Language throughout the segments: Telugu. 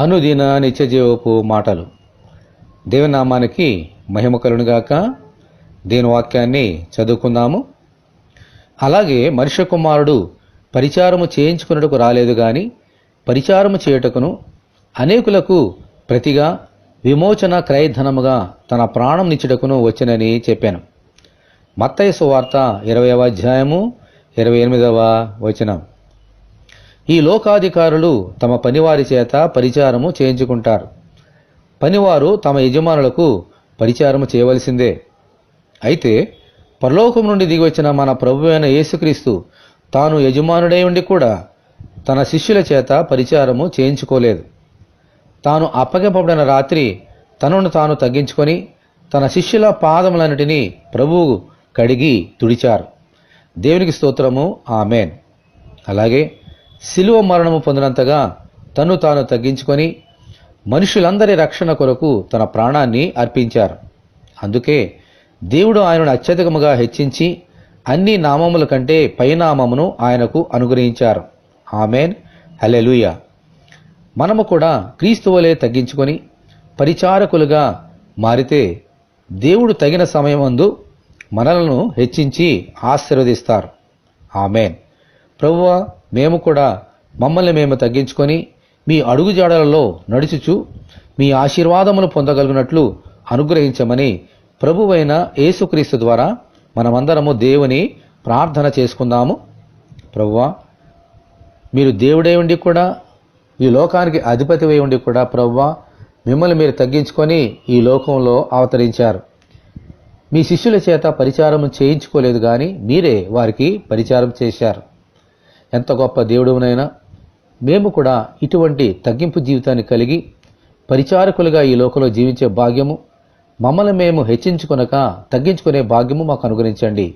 అనుదిన నిత్యజీవపు మాటలు. దేవుని నామానికి మహిమ కలుగునుగాక. దేవుని వాక్యాన్ని చదువుకుందాము. అలాగే మనుష్య కుమారుడు పరిచారము చేయించుకున్నట్టుకు రాలేదు గాని పరిచారము చేయుటకును అనేకులకు ప్రతిగా విమోచన క్రయధనముగా తన ప్రాణం నిచ్చుటకును వచ్చెనని చెప్పాను. మత్తయి సువార్త 20వ అధ్యాయము 28వ వచనం. ఈ లోకాధికారులు తమ పనివారి చేత పరిచారము చేయించుకుంటారు. పనివారు తమ యజమానులకు పరిచారము చేయవలసిందే. అయితే పరలోకం నుండి దిగివచ్చిన మన ప్రభువైన యేసుక్రీస్తు తాను యజమానుడై ఉండి కూడా తన శిష్యుల చేత పరిచారము చేయించుకోలేదు. తాను అప్పగింపబడిన రాత్రి తనను తాను తగ్గించుకొని తన శిష్యుల పాదములన్నిటినీ ప్రభువు కడిగి తుడిచారు. దేవునికి స్తోత్రము, ఆమేన్. అలాగే శిలువ మరణము పొందినంతగా తను తాను తగ్గించుకొని మనుషులందరి రక్షణ కొరకు తన ప్రాణాన్ని అర్పించారు. అందుకే దేవుడు ఆయనను అత్యధికముగా హెచ్చించి అన్ని నామముల కంటే పైనామమును ఆయనకు అనుగ్రహించారు. ఆమేన్, హల్లెలూయా. మనము కూడా క్రీస్తు వలె తగ్గించుకొని పరిచారకులుగా మారితే దేవుడు తగిన సమయమందు మనలను హెచ్చించి ఆశీర్వదిస్తారు. ఆమేన్. ప్రభువా, మేము కూడా మమ్మల్ని మేము తగ్గించుకొని మీ అడుగుజాడలలో నడుచుచు మీ ఆశీర్వాదములు పొందగలిగినట్లు అనుగ్రహించమని ప్రభువైన యేసుక్రీస్తు ద్వారా మనమందరము దేవుని ప్రార్థన చేసుకుందాము. ప్రభువా, మీరు దేవుడై ఉండి కూడా ఈ లోకానికి అధిపతివై ఉండి కూడా ప్రభువా మిమ్మల్ని మీరు తగ్గించుకొని ఈ లోకంలో అవతరించారు. మీ శిష్యుల చేత పరిచారం చేయించుకోలేదు కానీ మీరే వారికి పరిచారం చేశారు. ఎంత గొప్ప దేవుడునైనా మేము కూడా ఇటువంటి తగ్గింపు జీవితాన్ని కలిగి పరిచారకులుగా ఈ లోకంలో జీవించే భాగ్యము, మమ్మల్ని మేము హెచ్చించుకొనక తగ్గించుకునే భాగ్యము మాకు అనుగ్రహించండి.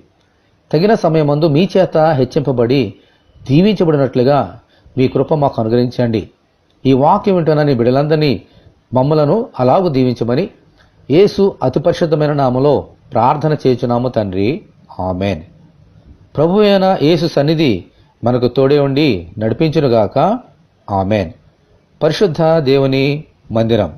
తగిన సమయమందు మీ చేత హెచ్చింపబడి దీవించబడినట్లుగా మీ కృప మాకు అనుగ్రహించండి. ఈ వాక్యం వింటున్న నీ బిడ్డలందరినీ మమ్మలను అలాగూ దీవించమని యేసు అతి పరిశుద్ధమైన నామములో ప్రార్థన చేయుచున్నాము తండ్రి, ఆమేన్. ప్రభువైన యేసు సన్నిధి మనకు తోడే ఉండి నడిపించునుగాక. ఆమేన్. పరిశుద్ధ దేవుని మందిరం.